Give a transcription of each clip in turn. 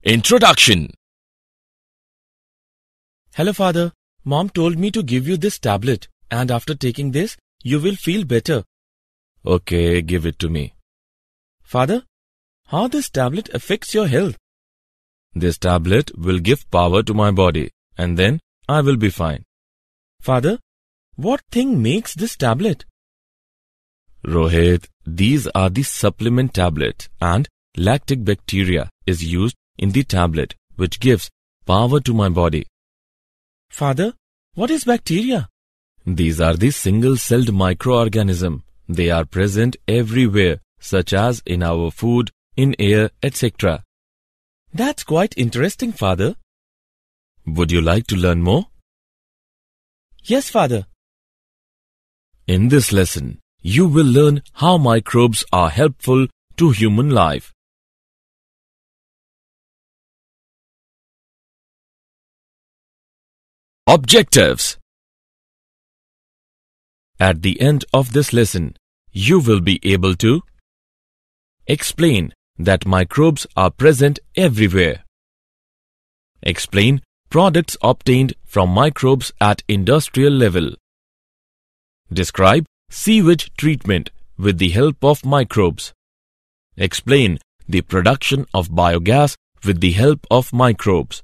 Introduction. Hello, Father. Mom told me to give you this tablet, and after taking this, you will feel better. Okay, give it to me. Father, how this tablet affects your health? This tablet will give power to my body, and then I will be fine. Father, what thing makes this tablet? Rohit, these are the supplement tablets, and lactic bacteria is used in the tablet, which gives power to my body. Father, what is bacteria? These are the single-celled microorganisms. They are present everywhere, such as in our food, in air, etc. That's quite interesting, Father. Would you like to learn more? Yes, Father. In this lesson, you will learn how microbes are helpful to human life. Objectives. At the end of this lesson, you will be able to explain that microbes are present everywhere. Explain products obtained from microbes at industrial level. Describe sewage treatment with the help of microbes. Explain the production of biogas with the help of microbes.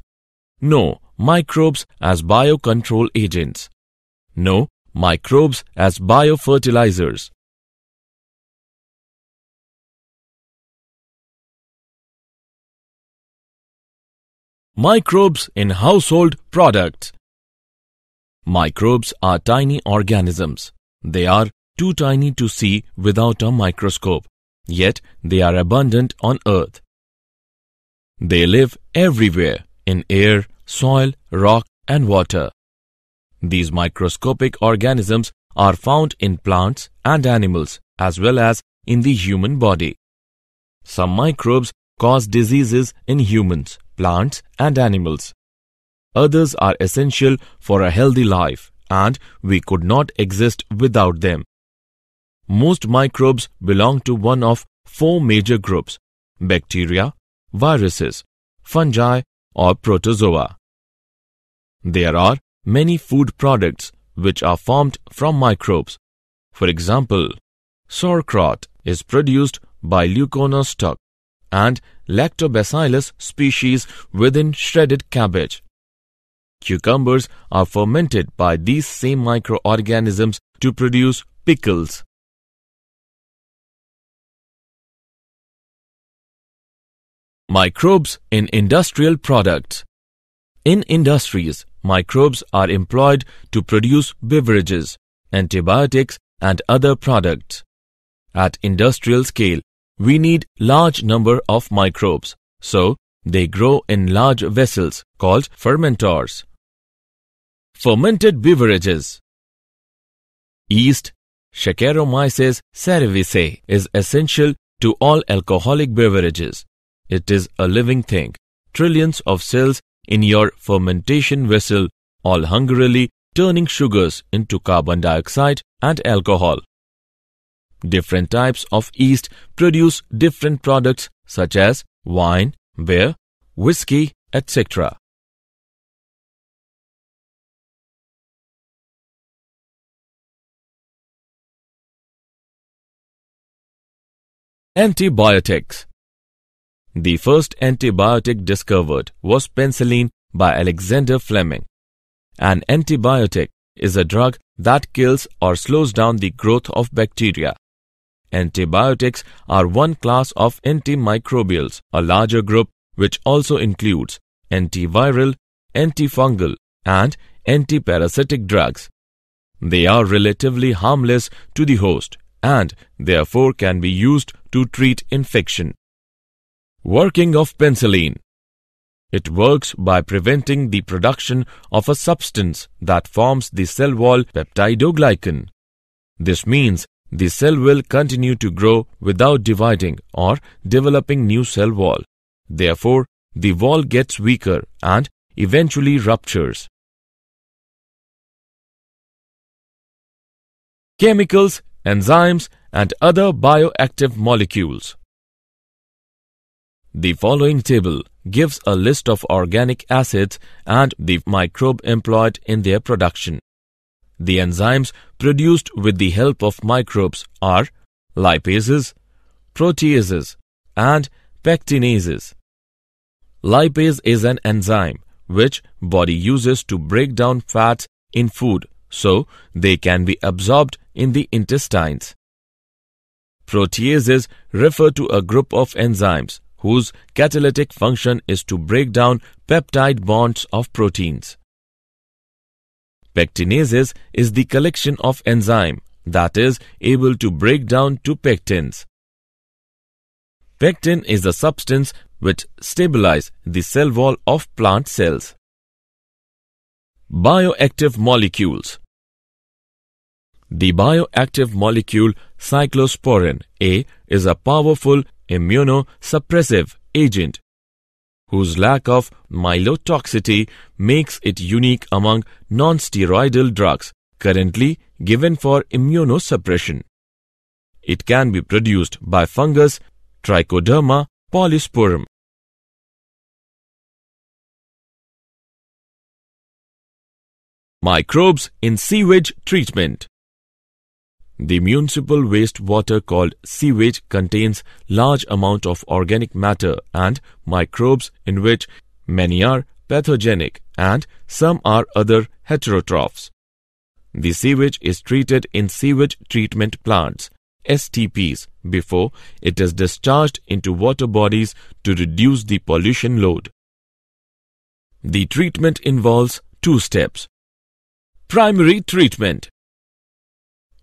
Know microbes as biocontrol agents. Know microbes as biofertilizers. Microbes in household products. Microbes are tiny organisms. They are too tiny to see without a microscope, yet they are abundant on Earth. They live everywhere in air, soil, rock and water. These microscopic organisms are found in plants and animals as well as in the human body. Some microbes cause diseases in humans, plants and animals. Others are essential for a healthy life and we could not exist without them. Most microbes belong to one of four major groups: bacteria, viruses, fungi or protozoa. There are many food products which are formed from microbes. For example, sauerkraut is produced by Leuconostoc and Lactobacillus species within shredded cabbage. Cucumbers are fermented by these same microorganisms to produce pickles. Microbes in industrial products. In industries, microbes are employed to produce beverages, antibiotics and other products. At industrial scale, we need large number of microbes, so they grow in large vessels called fermenters. Fermented beverages. Yeast, Saccharomyces cerevisiae, is essential to all alcoholic beverages. It is a living thing. Trillions of cells in your fermentation vessel, all hungrily turning sugars into carbon dioxide and alcohol. Different types of yeast produce different products such as wine, beer, whiskey, etc. Antibiotics. The first antibiotic discovered was penicillin by Alexander Fleming. An antibiotic is a drug that kills or slows down the growth of bacteria. Antibiotics are one class of antimicrobials, a larger group which also includes antiviral, antifungal, and antiparasitic drugs. They are relatively harmless to the host and therefore can be used to treat infection. Working of penicillin. It works by preventing the production of a substance that forms the cell wall, peptidoglycan. This means the cell will continue to grow without dividing or developing new cell wall. Therefore, the wall gets weaker and eventually ruptures. Chemicals, enzymes, and other bioactive molecules. The following table gives a list of organic acids and the microbe employed in their production. The enzymes produced with the help of microbes are lipases, proteases, and pectinases. Lipase is an enzyme which body uses to break down fats in food so they can be absorbed in the intestines. Proteases refer to a group of enzymes whose catalytic function is to break down peptide bonds of proteins. Pectinases is the collection of enzyme that is able to break down to pectins. Pectin is a substance which stabilizes the cell wall of plant cells. Bioactive molecules. The bioactive molecule cyclosporin A is a powerful immunosuppressive agent whose lack of myelotoxicity makes it unique among non-steroidal drugs currently given for immunosuppression. It can be produced by fungus Trichoderma polysporum. Microbes in sewage treatment. The municipal wastewater called sewage contains large amount of organic matter and microbes in which many are pathogenic and some are other heterotrophs. The sewage is treated in sewage treatment plants STPs before it is discharged into water bodies to reduce the pollution load. The treatment involves two steps. Primary treatment.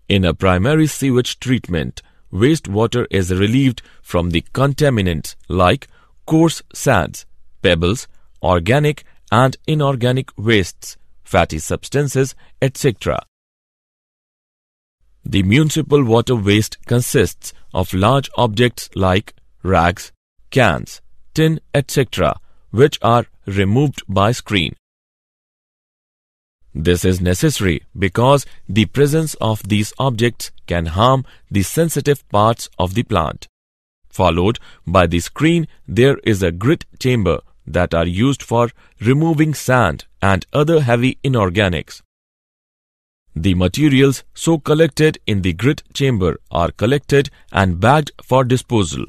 In a primary sewage treatment, wastewater is relieved from the contaminants like coarse sands, pebbles, organic and inorganic wastes, fatty substances, etc. The municipal water waste consists of large objects like rags, cans, tin, etc., which are removed by screen. This is necessary because the presence of these objects can harm the sensitive parts of the plant. Followed by the screen, there is a grit chamber that are used for removing sand and other heavy inorganics. The materials so collected in the grit chamber are collected and bagged for disposal.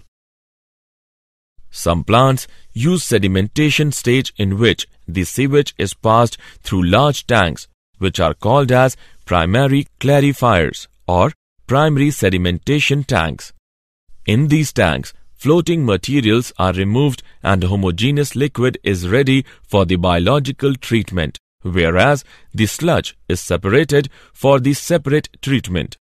Some plants use sedimentation stage in which the sewage is passed through large tanks which are called as primary clarifiers or primary sedimentation tanks. In these tanks, floating materials are removed and homogeneous liquid is ready for the biological treatment, whereas the sludge is separated for the separate treatment.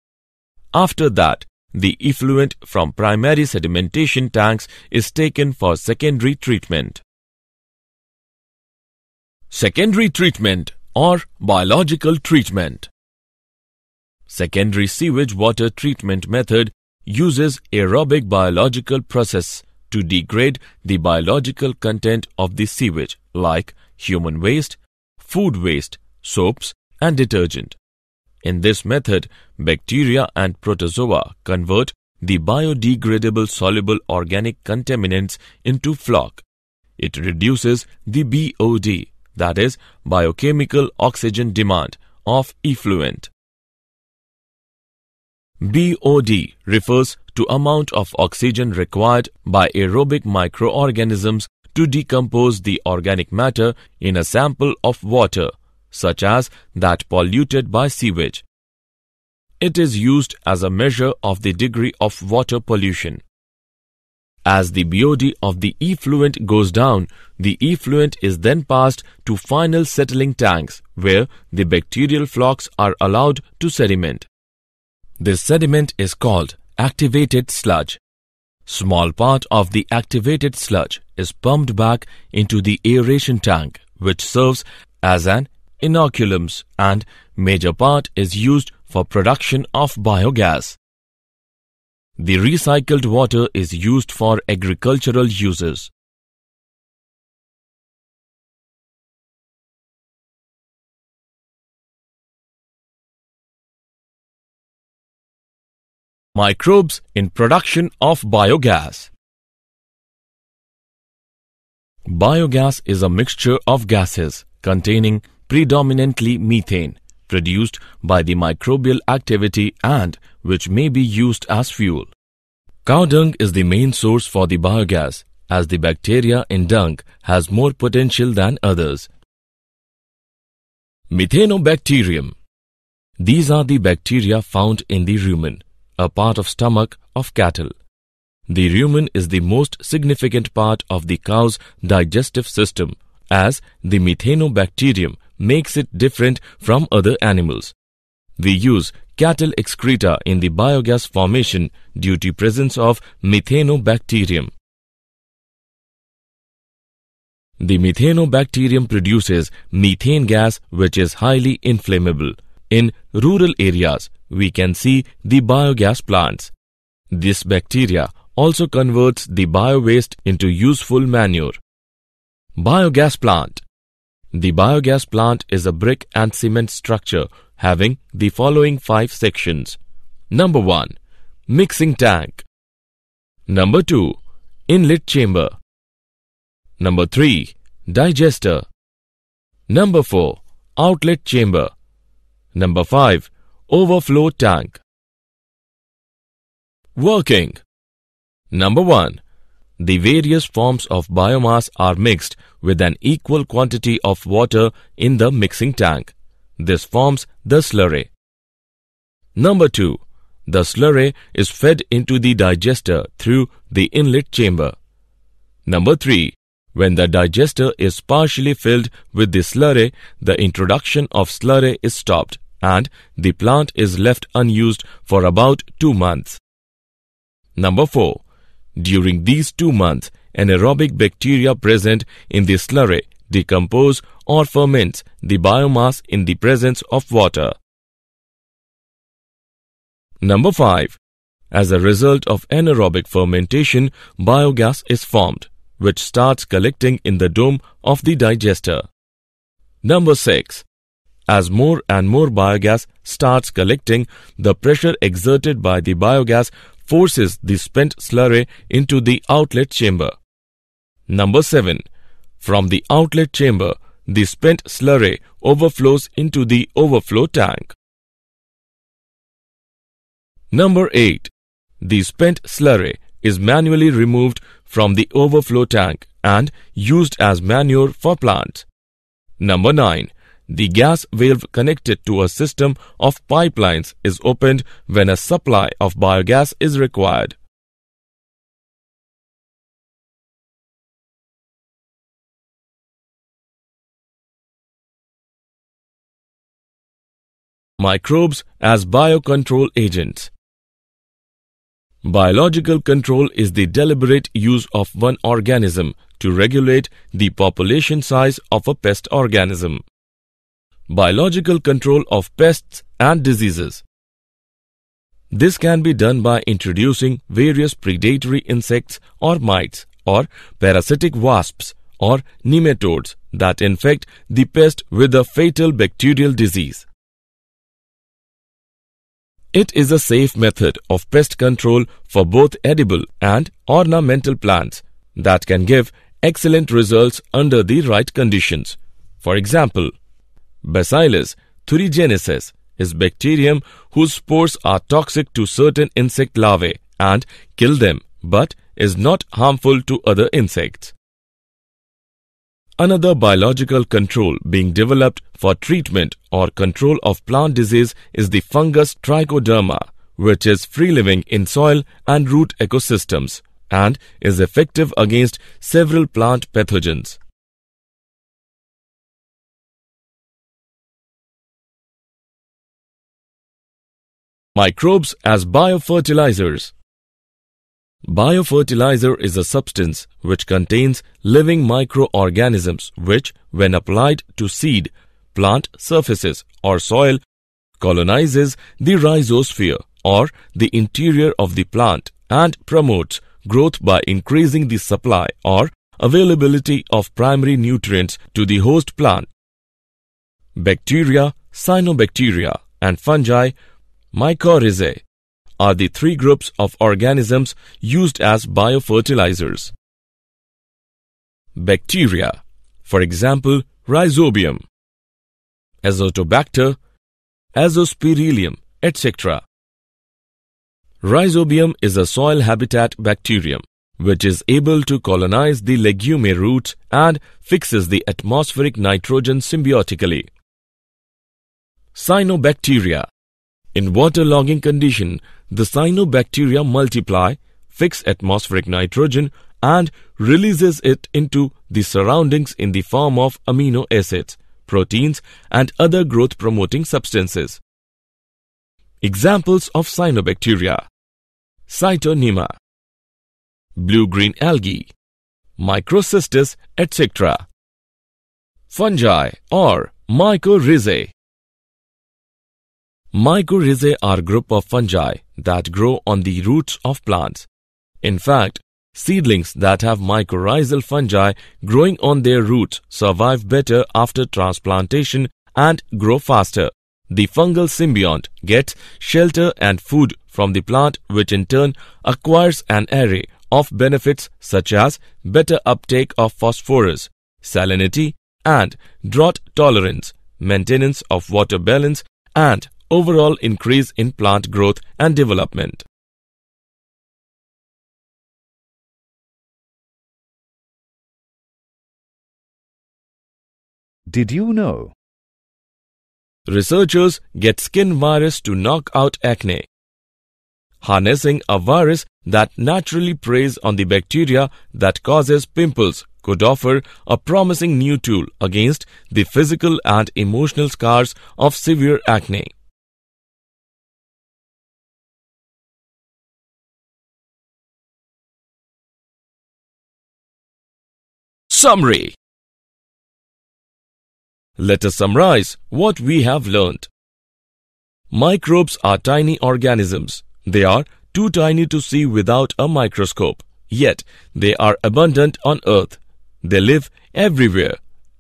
After that, the effluent from primary sedimentation tanks is taken for secondary treatment. Secondary treatment or biological treatment. Secondary sewage water treatment method uses aerobic biological process to degrade the biological content of the sewage like human waste, food waste, soaps and detergent. In this method, bacteria and protozoa convert the biodegradable soluble organic contaminants into floc. It reduces the BOD, that is, biochemical oxygen demand, of effluent. BOD refers to amount of oxygen required by aerobic microorganisms to decompose the organic matter in a sample of water, such as that polluted by sewage. It is used as a measure of the degree of water pollution. As the BOD of the effluent goes down, the effluent is then passed to final settling tanks where the bacterial flocks are allowed to sediment. This sediment is called activated sludge. Small part of the activated sludge is pumped back into the aeration tank, which serves as an inoculums, and major part is used for production of biogas. The recycled water is used for agricultural uses. Microbes in production of biogas. Biogas is a mixture of gases containing predominantly methane, produced by the microbial activity and which may be used as fuel. Cow dung is the main source for the biogas, as the bacteria in dung has more potential than others. Methanobacterium. These are the bacteria found in the rumen, a part of stomach of cattle. The rumen is the most significant part of the cow's digestive system, as the methanobacterium makes it different from other animals. We use cattle excreta in the biogas formation due to presence of methanobacterium. The methanobacterium produces methane gas, which is highly inflammable. In rural areas, we can see the biogas plants. This bacteria also converts the biowaste into useful manure. Biogas plant. The biogas plant is a brick and cement structure having the following 5 sections. Number 1. Mixing tank. Number 2. Inlet chamber. Number 3. Digester. Number 4. Outlet chamber. Number 5. Overflow tank. Working. Number 1. The various forms of biomass are mixed with an equal quantity of water in the mixing tank. This forms the slurry. Number 2. The slurry is fed into the digester through the inlet chamber. Number 3. When the digester is partially filled with the slurry, the introduction of slurry is stopped and the plant is left unused for about 2 months. Number 4. During these 2 months, anaerobic bacteria present in the slurry decompose or ferment the biomass in the presence of water. Number 5. As a result of anaerobic fermentation, biogas is formed, which starts collecting in the dome of the digester. Number 6. As more and more biogas starts collecting, the pressure exerted by the biogas forces the spent slurry into the outlet chamber. Number 7. From the outlet chamber, the spent slurry overflows into the overflow tank. Number 8. The spent slurry is manually removed from the overflow tank and used as manure for plants. Number 9. The gas valve connected to a system of pipelines is opened when a supply of biogas is required. Microbes as biocontrol agents. Biological control is the deliberate use of one organism to regulate the population size of a pest organism. Biological control of pests and diseases. This can be done by introducing various predatory insects or mites or parasitic wasps or nematodes that infect the pest with a fatal bacterial disease. It is a safe method of pest control for both edible and ornamental plants that can give excellent results under the right conditions. For example, Bacillus thuringiensis is bacterium whose spores are toxic to certain insect larvae and kill them, but is not harmful to other insects. Another biological control being developed for treatment or control of plant disease is the fungus trichoderma, which is free-living in soil and root ecosystems and is effective against several plant pathogens. Microbes as biofertilizers. Biofertilizer is a substance which contains living microorganisms which, when applied to seed, plant surfaces or soil, colonizes the rhizosphere or the interior of the plant and promotes growth by increasing the supply or availability of primary nutrients to the host plant. Bacteria, cyanobacteria, and fungi, mycorrhizae, are the 3 groups of organisms used as biofertilizers. Bacteria, for example, Rhizobium, Azotobacter, Azospirillum, etc. Rhizobium is a soil habitat bacterium which is able to colonize the legume roots and fixes the atmospheric nitrogen symbiotically. Cyanobacteria. In waterlogging condition, the cyanobacteria multiply, fix atmospheric nitrogen and releases it into the surroundings in the form of amino acids, proteins and other growth-promoting substances. Examples of cyanobacteria: Cytonema, blue-green algae, Microcystis, etc. Fungi or mycorrhizae. Mycorrhizae are a group of fungi that grow on the roots of plants. In fact, seedlings that have mycorrhizal fungi growing on their roots survive better after transplantation and grow faster. The fungal symbiont gets shelter and food from the plant, which in turn acquires an array of benefits such as better uptake of phosphorus, salinity, and drought tolerance, maintenance of water balance, and overall increase in plant growth and development. Did you know? Researchers get skin virus to knock out acne. Harnessing a virus that naturally preys on the bacteria that causes pimples could offer a promising new tool against the physical and emotional scars of severe acne. Summary. Let us summarize what we have learned. Microbes are tiny organisms. They are too tiny to see without a microscope, yet they are abundant on Earth. They live everywhere,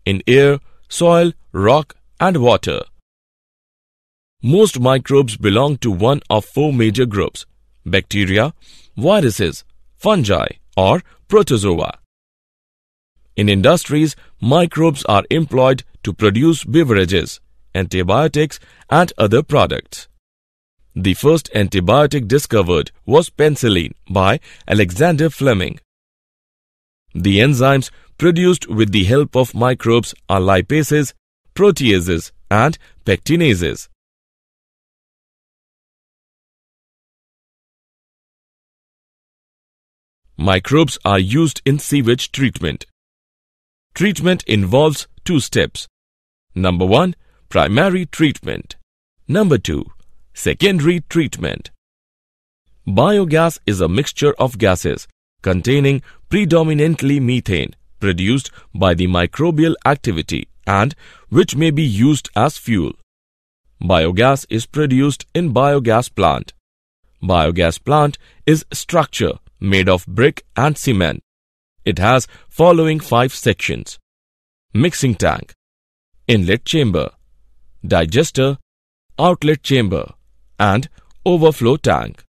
in air, soil, rock, and water. Most microbes belong to one of four major groups: bacteria, viruses, fungi, or protozoa. In industries, microbes are employed to produce beverages, antibiotics, and other products. The first antibiotic discovered was penicillin by Alexander Fleming. The enzymes produced with the help of microbes are lipases, proteases, and pectinases. Microbes are used in sewage treatment. Treatment involves two steps. Number 1, primary treatment. Number 2, secondary treatment. Biogas is a mixture of gases containing predominantly methane produced by the microbial activity and which may be used as fuel. Biogas is produced in biogas plant. Biogas plant is structure made of brick and cement. It has following 5 sections: mixing tank, inlet chamber, digester, outlet chamber, and overflow tank.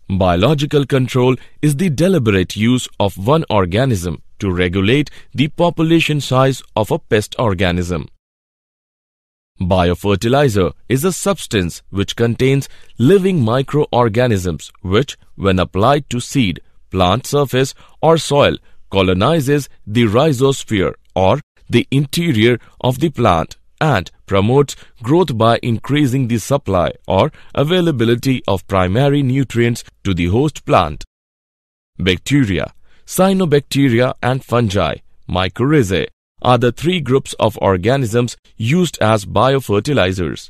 Biological control is the deliberate use of one organism to regulate the population size of a pest organism. Biofertilizer is a substance which contains living microorganisms which, when applied to seed, plant surface or soil, colonizes the rhizosphere or the interior of the plant and promotes growth by increasing the supply or availability of primary nutrients to the host plant. Bacteria, cyanobacteria and fungi, mycorrhizae, are the 3 groups of organisms used as biofertilizers.